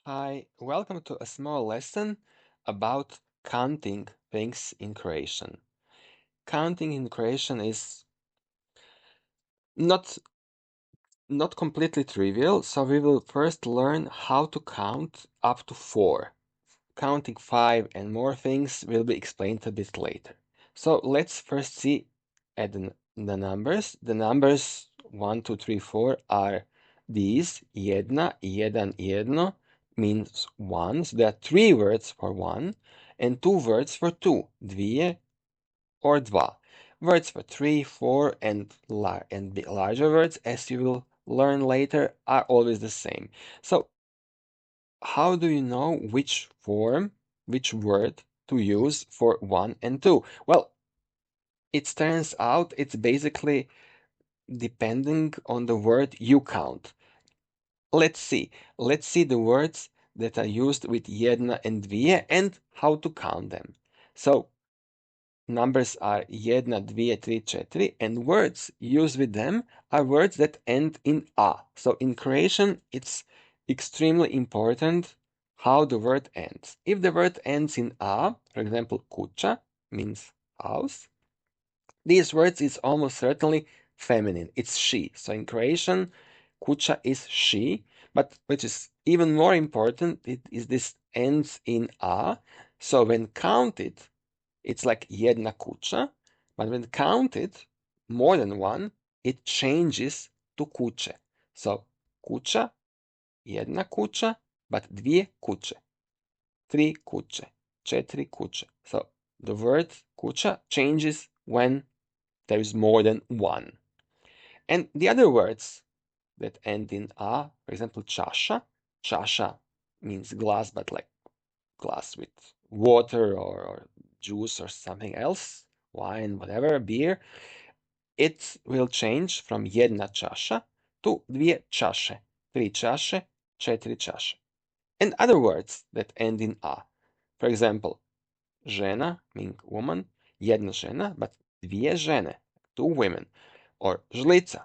Hi, welcome to a small lesson about counting things in Croatian. Counting in Croatian is not not completely trivial, so we will first learn how to count up to 4. Counting 5 and more things will be explained a bit later. So let's first see at the numbers. The numbers 1, 2, 3, 4 are these. Jedna, jedan, jedno means one. So there are 3 words for one and 2 words for two. Dvije or dva. Words for 3, 4 and larger words, as you will learn later, are always the same. So how do you know which form, which word to use for 1 and 2? Well, it turns out it's basically depending on the word you count. Let's see. Let's see the words that are used with jedna and dvije and how to count them. So, numbers are jedna, dvije, tri, četiri, and words used with them are words that end in a. So in Croatian, it's extremely important how the word ends. If the word ends in a, for example, kuća means house, these words is almost certainly feminine. It's she. So in Croatian, kuća is she, but which is even more important, it is this ends in a. So when counted, it's like jedna kuća, but when counted more than one, it changes to kuće. So kuća, jedna kuća, but dvije kuće, tri kuće, četiri kuće. So the word kuća changes when there is more than one. And the other words that end in a, for example, čaša. Čaša means glass, but like glass with water or juice or something else, wine, whatever, beer, it will change from jedna čaša to dvije čaše, tri čaše, četiri čaše. And other words that end in a. For example, žena, meaning woman, jedna žena, but dvije žene, two women. Or žlica,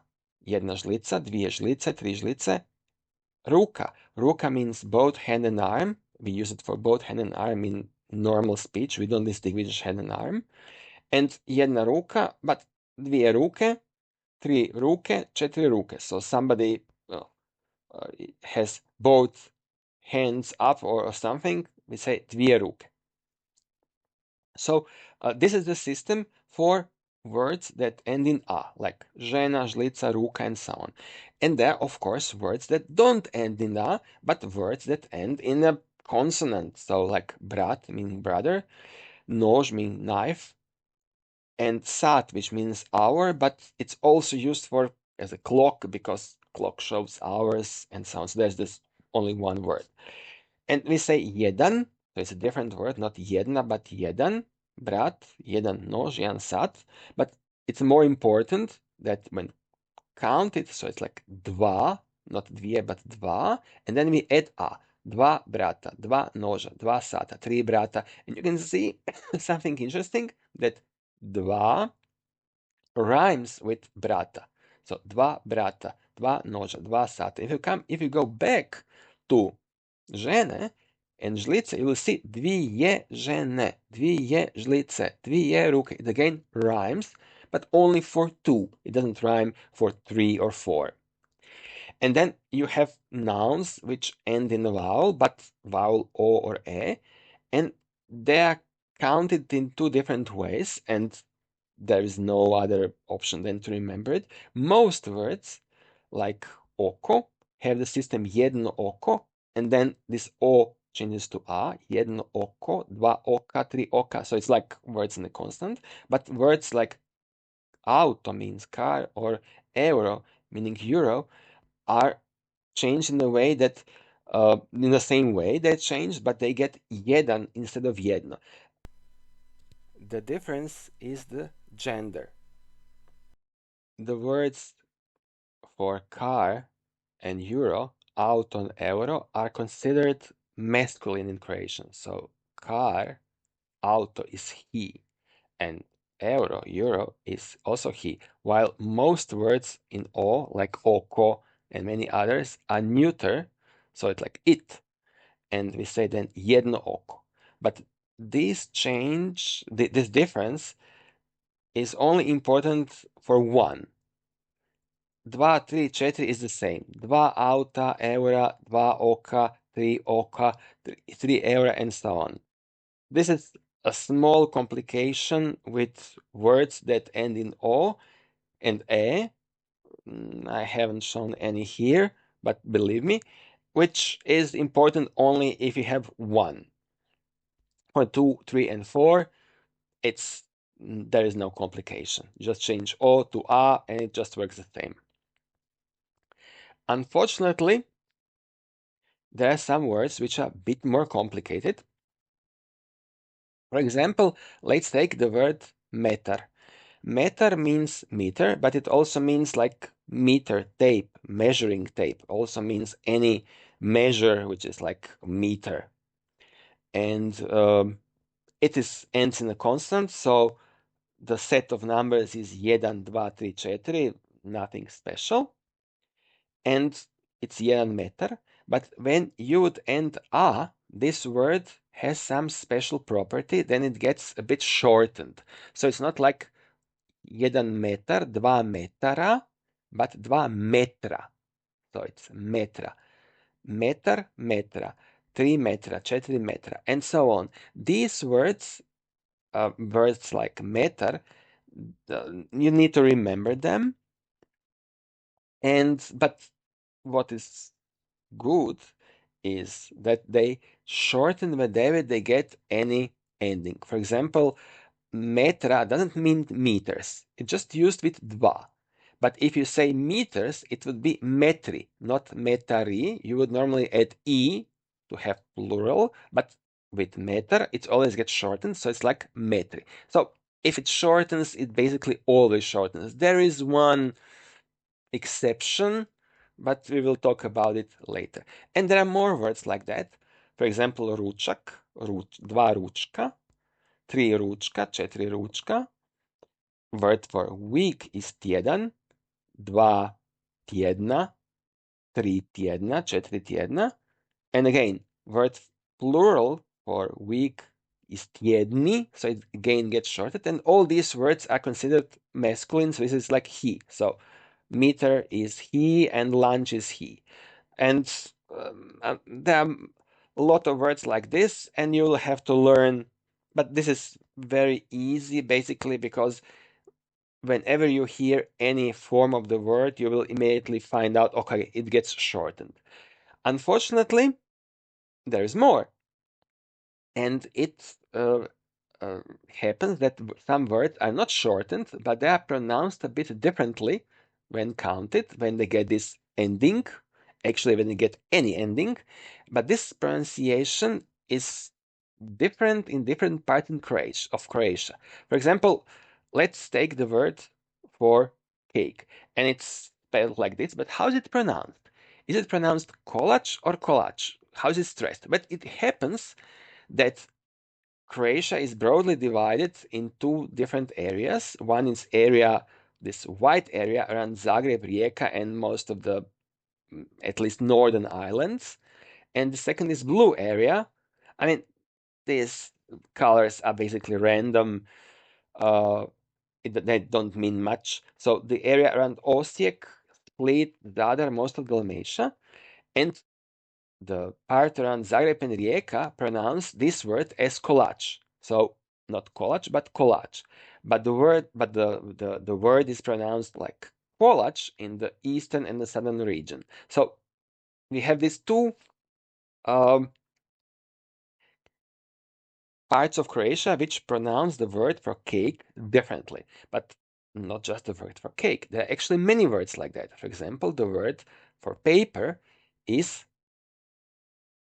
jedna žlica, dvije žlice, tri žlice. Ruka, ruka means both hand and arm. We use it for both hand and arm in normal speech. We don't distinguish hand and arm. And jedna ruka, but dvije ruke, tri ruke, četiri ruke. So somebody has both hands up or something, we say dvije ruke. So this is the system for words that end in a, like žena, žlica, ruka, and so on. And there are, of course, words that don't end in a, but words that end in a consonant. So like brat, meaning brother, nož, meaning knife, and sat, which means hour, but it's also used for as a clock because clock shows hours and so on. So there's this only one word. And we say jedan, so it's a different word, not jedna, but jedan, brat, jedan nož, jedan sat. But it's more important that when counted, so it's like dva, not dvije, but dva, and then we add a. Dva brata, dva noža, dva sata, tri brata. And you can see something interesting that dva rhymes with brata. So dva brata, dva noža, dva sata. If you go back to žene and žlice, you will see dvije žene, dvije žlice, dvije ruke. It again rhymes, but only for two. It doesn't rhyme for 3 or 4. And then you have nouns which end in a vowel, but vowel o or e, and they are counted in two different ways, and there is no other option than to remember it. Most words, like oko, have the system jedno oko, and then this o changes to a, jedno oko, dva oka, tri oka, so it's like words in a constant. But words like auto means car, or euro meaning euro, are changed in a way that in the same way they change, but they get jedan instead of jedno. The difference is the gender. The words for car and euro, auto and euro, are considered masculine in Croatian. So car, auto is he, and euro is also he, while most words in o, like oko and many others, are neuter, so it's like it. and we say then jedno oko. But this change, this difference is only important for one. 2, 3, 4 is the same. 2 auta, eura, 2 oka, 3 eura, and so on. This is a small complication with words that end in o and e. I haven't shown any here, but believe me, which is important only if you have one. For 2, 3, and 4, there is no complication. You just change o to a, and it just works the same. Unfortunately, there are some words which are a bit more complicated. For example, let's take the word meter. Meter means meter, but it also means like meter tape, measuring tape. Also means any measure which is like meter. And it ends in a constant, so the set of numbers is 1, 2, 3, 4, nothing special. And it's 1 meter. But when yud and a, this word has some special property, then it gets a bit shortened. So it's not like 1 meter, 2 metara, but 2 metra. So it's metra. Meter, metra. 3 metra, 4 metra, and so on. These words like meter, you need to remember them. But what is good is that they shorten whenever they get any ending. For example, metra doesn't mean meters. It's just used with dva. But if you say meters, it would be metri, not metari. You would normally add e to have plural, but with meter, it always gets shortened, so it's like metri. So if it shortens, it basically always shortens. There is one exception, but we will talk about it later. And there are more words like that. For example, ručak, dva ručka, 3 ručka, 4 ručka. Word for week is tjedan, 2 tjedna, 3 tjedna, 4 tjedna. And again, word plural for week is tjedni, so it again gets shortened. And all these words are considered masculine, so this is like he. So meter is he and lunch is he. And there are a lot of words like this, and you'll have to learn. But this is very easy, basically, because whenever you hear any form of the word, you will immediately find out, okay, it gets shortened. Unfortunately, there is more. And it happens that some words are not shortened, but they are pronounced a bit differently when counted, when they get this ending, actually when they get any ending. But this pronunciation is different in different parts of Croatia. For example, let's take the word for cake, and it's spelled like this, but how is it pronounced? Is it pronounced kolač or kolač? How is it stressed? But it happens that Croatia is broadly divided in two different areas. One is this white area around Zagreb, Rijeka, and most of the, at least northern islands. And the second is blue area. I mean, these colors are basically random. They don't mean much. So the area around Osijek, Split, Zadar, most of Dalmatia, and the part around Zagreb and Rijeka pronounce this word as kolač. So not kolač, but kolač. But the word is pronounced like kolač in the eastern and the southern region. So we have these two parts of Croatia which pronounce the word for cake differently. But not just the word for cake. There are actually many words like that. For example, the word for paper is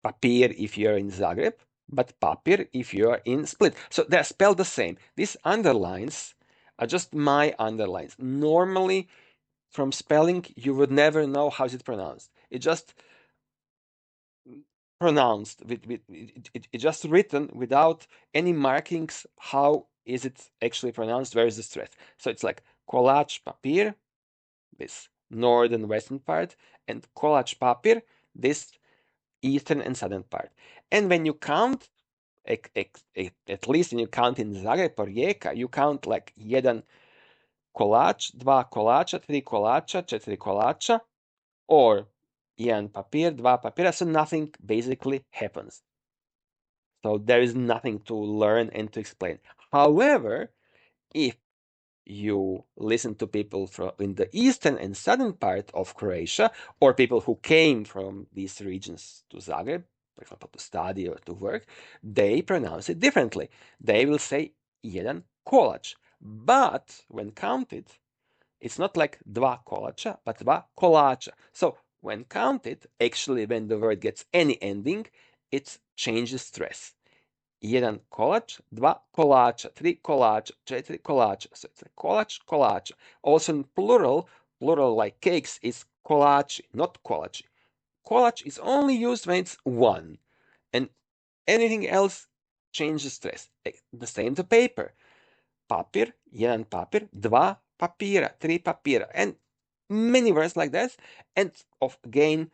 papir if you're in Zagreb, but papir if you're in Split. So they're spelled the same. These underlines are just my underlines. Normally, from spelling, you would never know how it's pronounced. It's just pronounced. It's just written without any markings. How is it actually pronounced? Where is the stress? So it's like kolač papir, this northern western part, and kolač papir, this eastern and southern part. And when you count, at least when you count in Zagreb or Rijeka, you count like jedan kolač, dva kolača, tri kolača, četiri kolača, or jedan papir, dva papira, so nothing basically happens. So there is nothing to learn and to explain. However, if you listen to people from in the eastern and southern part of Croatia, or people who came from these regions to Zagreb, for example, to study or to work, they pronounce it differently. They will say jedan kolač. But when counted, it's not like dva kolača, but dva kolača. So when counted, actually when the word gets any ending, it changes stress. Jedan kolač, dva kolača, tri kolača, četiri kolača. So it's a kolač, kolača. Also in plural like cakes is kolači, not kolači. Kolač is only used when it's one, and anything else changes stress. The same to paper. Papir, jedan papir, dva papira, tri papira, and many words like that. And again,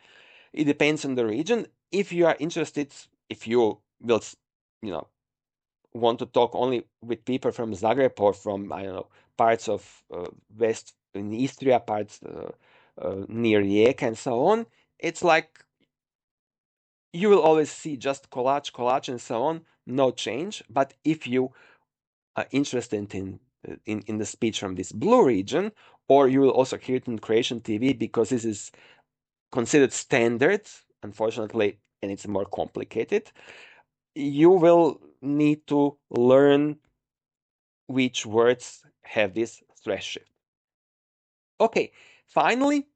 it depends on the region. If you are interested, if you will, want to talk only with people from Zagreb or from, I don't know, parts of West in Istria, parts near Rijeka and so on, it's like you will always see just kolač, and so on, no change. But if you are interested in the speech from this blue region, or you will also hear it in Croatian TV because this is considered standard, unfortunately, and it's more complicated, you will need to learn which words have this stress shift. Okay, finally,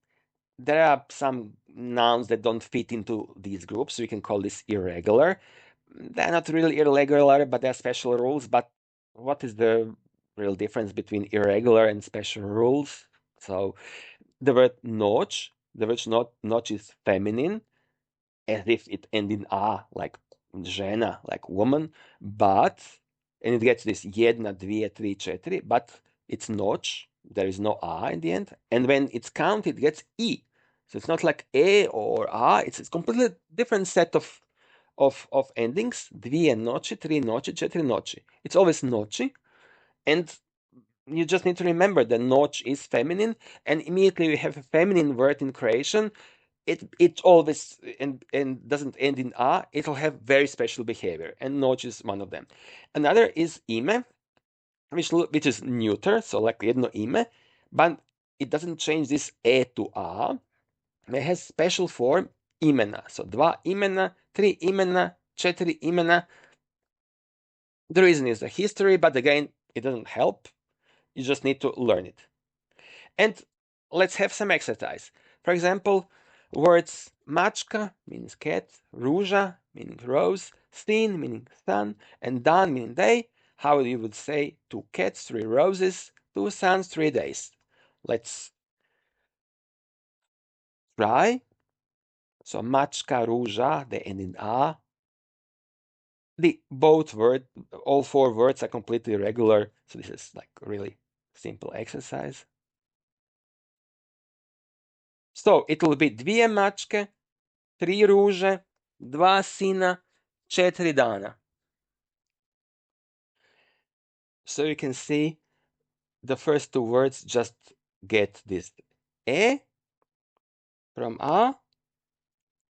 there are some nouns that don't fit into these groups, so we can call this irregular. They're not really irregular, but there are special rules. But what is the real difference between irregular and special rules? So the word noć, noć is feminine, as if it ends in a, like žena, like woman, and it gets this jedna, dvije, tri, četiri, but it's noć, there is no a in the end, and when it's counted, it gets i. So it's not like e or a, it's a completely different set of endings. Dvije noći, tri noći, četiri noći. It's always noći, and you just need to remember that noć is feminine, and immediately we have a feminine word in Croatian. It always and doesn't end in a. It'll have very special behavior, and noć is one of them. Another is ime, which is neuter, so like jedno ime, but it doesn't change this e to a. It has special form imena. So dva imena, tri imena, četiri imena. The reason is the history, but again, it doesn't help. You just need to learn it. And let's have some exercise. For example, words mačka means cat, ruža meaning rose, sin meaning sun, and dan meaning day. How you would say 2 cats, 3 roses, 2 suns, 3 days. Let's try. So mačka, ruža, they end in a. All 4 words are completely regular. So this is like a really simple exercise. So it will be dvije mačke, 3 ruže, 2 sina, 4 dana. So you can see the first 2 words just get this e from a,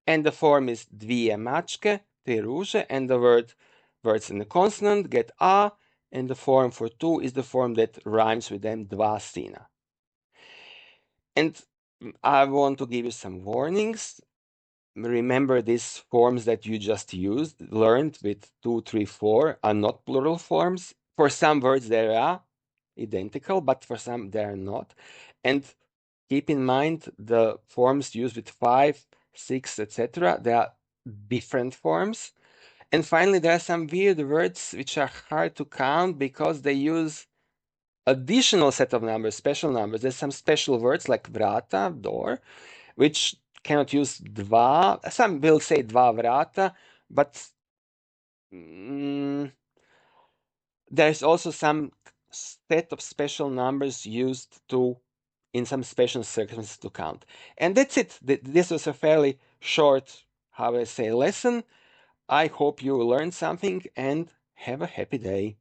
and the form is dvije mačke, 3 ruže, and the words in the consonant get a, and the form for 2 is the form that rhymes with them, dva sina. And I want to give you some warnings. Remember, these forms that you just learned with 2, 3, 4 are not plural forms. For some words they are identical, but for some they are not. And keep in mind the forms used with 5, 6, etc. They are different forms. And finally, there are some weird words which are hard to count because they use additional set of numbers, special numbers. There's some special words like vrata, door, which cannot use dva. Some will say dva vrata, but there's also some set of special numbers used in some special circumstances to count. And that's it. This was a fairly short how I say lesson. I hope you learned something and have a happy day.